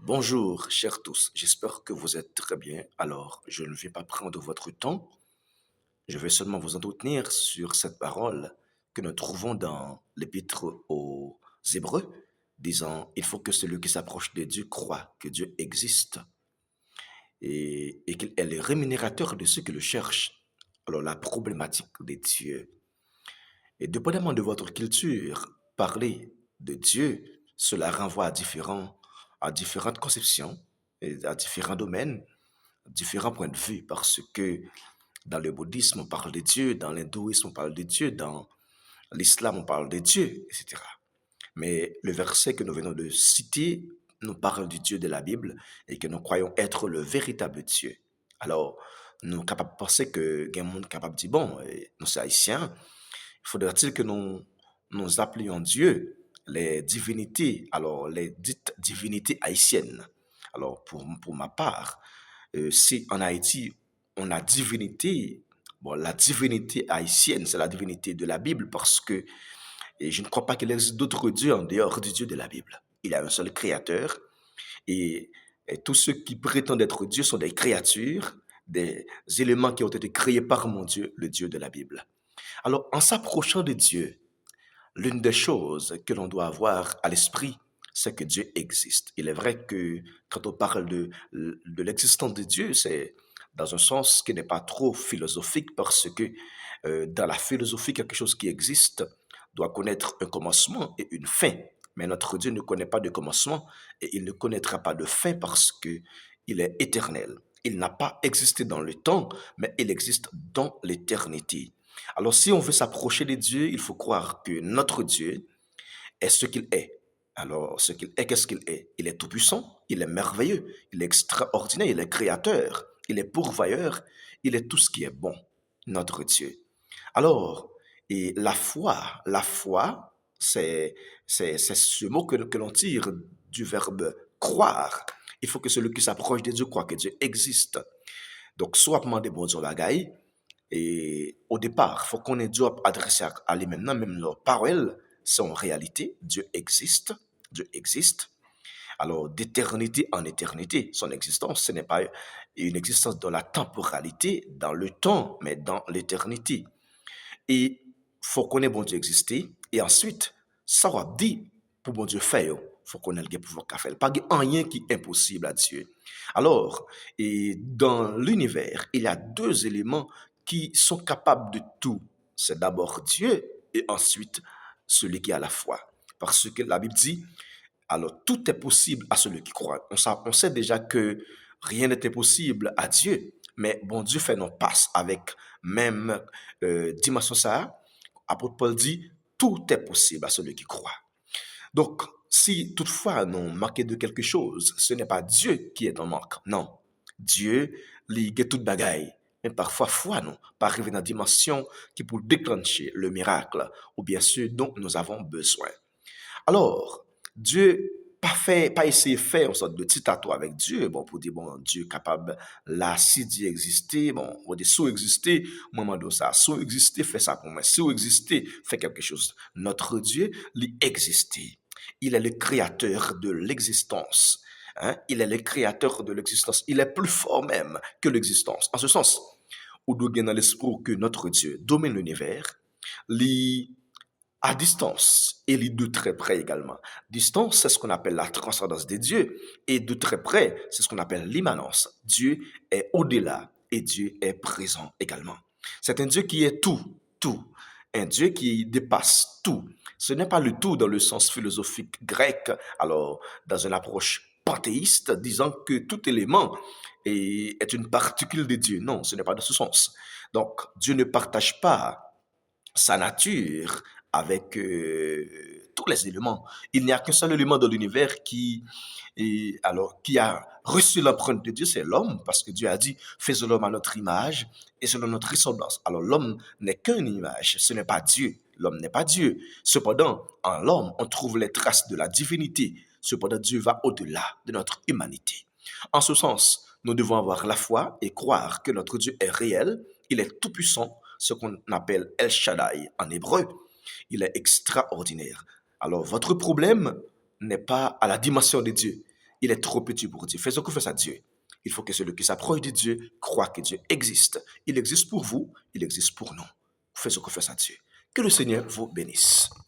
Bonjour, chers tous. J'espère que vous êtes très bien. Alors, je ne vais pas prendre votre temps. Je vais seulement vous entretenir sur cette parole que nous trouvons dans l'Épître aux Hébreux, disant, il faut que celui qui s'approche de Dieu croit que Dieu existe et qu'il est le rémunérateur de ceux qui le cherchent. Alors, la problématique de Dieu. Et dépendamment de votre culture, parler de Dieu, cela renvoie à différentes conceptions et à différents domaines, différents points de vue, parce que dans le bouddhisme, on parle de Dieu, dans l'hindouisme, on parle de Dieu, dans l'islam, on parle de Dieu, etc. Mais le verset que nous venons de citer nous parle du Dieu de la Bible et que nous croyons être le véritable Dieu. Alors, nous sommes capables de penser que il y a un monde capable de dire, bon, nous sommes haïtiens, faudrait-il que nous appelions Dieu les divinités, alors les dites divinités haïtiennes. Alors, pour ma part, si en Haïti, on a divinité, bon, la divinité haïtienne, c'est la divinité de la Bible parce que je ne crois pas qu'il existe d'autres dieux en dehors du Dieu de la Bible. Il y a un seul créateur et, et tous ceux qui prétendent être Dieu sont des créatures, des éléments qui ont été créés par mon Dieu, le Dieu de la Bible. Alors, en s'approchant de Dieu, l'une des choses que l'on doit avoir à l'esprit, c'est que Dieu existe. Il est vrai que quand on parle de l'existence de Dieu, c'est dans un sens qui n'est pas trop philosophique parce que dans la philosophie, quelque chose qui existe doit connaître un commencement et une fin. Mais notre Dieu ne connaît pas de commencement et il ne connaîtra pas de fin parce que il est éternel. Il n'a pas existé dans le temps, mais il existe dans l'éternité. Alors, si on veut s'approcher de Dieu, il faut croire que notre Dieu est ce qu'il est. Alors, ce qu'il est, qu'est-ce qu'il est? Il est tout-puissant, il est merveilleux, il est extraordinaire, il est créateur, il est pourvoyeur, il est tout ce qui est bon, notre Dieu. Alors, et la foi, c'est ce mot que l'on tire du verbe croire. Il faut que celui qui s'approche de Dieu croit que Dieu existe. Donc, soit demander bon Dieu la gaille, et au départ, il faut qu'on ait Dieu adressé à lui-même. Non, même leurs paroles sont en réalité. Dieu existe. Dieu existe. Alors, d'éternité en éternité, son existence, ce n'est pas une existence dans la temporalité, dans le temps, mais dans l'éternité. Et faut qu'on ait bon Dieu exister. Et ensuite, ça va dire pour bon Dieu faire. Faut qu'on ait le pouvoir qu'a faire. Pas rien qui est impossible à Dieu. Alors, et dans l'univers, il y a deux éléments qui sont capables de tout. C'est d'abord Dieu et ensuite celui qui a la foi. Parce que la Bible dit, alors tout est possible à celui qui croit. On sait déjà que rien n'était possible à Dieu, mais bon Dieu fait nos passes avec même dimension ça. Apôtre Paul dit, tout est possible à celui qui croit. Donc, si toutefois nous manquons de quelque chose, ce n'est pas Dieu qui est en manque. Non. Dieu, il a toute bagaille. Mais parfois, foi, non, pas arriver dans la dimension qui peut déclencher le miracle, ou bien sûr dont nous avons besoin. Alors, Dieu, pas fait, pas essayer de faire une sorte de petit tatou avec Dieu, bon, pour dire, bon, Dieu est capable, là, si Dieu existait, bon, on dit, si existait, moment de ça, si existait, fait ça pour moi, si existait, fait quelque chose. Notre Dieu, il existait. Il est le créateur de l'existence. Hein? Il est le créateur de l'existence. Il est plus fort même que l'existence. En ce sens, où nous gagnons dans l'esprit que notre Dieu domine l'univers, il à distance et de très près également. Distance, c'est ce qu'on appelle la transcendance de Dieu et de très près, c'est ce qu'on appelle l'immanence. Dieu est au-delà et Dieu est présent également. C'est un Dieu qui est tout, tout. Un Dieu qui dépasse tout. Ce n'est pas le tout dans le sens philosophique grec, alors dans une approche panthéiste, disant que tout élément est une particule de Dieu. Non, ce n'est pas dans ce sens. Donc, Dieu ne partage pas sa nature avec tous les éléments. Il n'y a qu'un seul élément dans l'univers qui a reçu l'empreinte de Dieu, c'est l'homme, parce que Dieu a dit, faisons l'homme à notre image et selon notre ressemblance. Alors l'homme n'est qu'une image, ce n'est pas Dieu. L'homme n'est pas Dieu. Cependant, en l'homme, on trouve les traces de la divinité. Cependant, Dieu va au-delà de notre humanité. En ce sens, nous devons avoir la foi et croire que notre Dieu est réel, il est tout-puissant, ce qu'on appelle El Shaddai en hébreu. Il est extraordinaire. Alors, votre problème n'est pas à la dimension de Dieu. il est trop petit pour Dieu. Faisons confiance à Dieu. Il faut que celui qui s'approche de Dieu croit que Dieu existe. Il existe pour vous, il existe pour nous. Faisons confiance à Dieu. Que le Seigneur vous bénisse.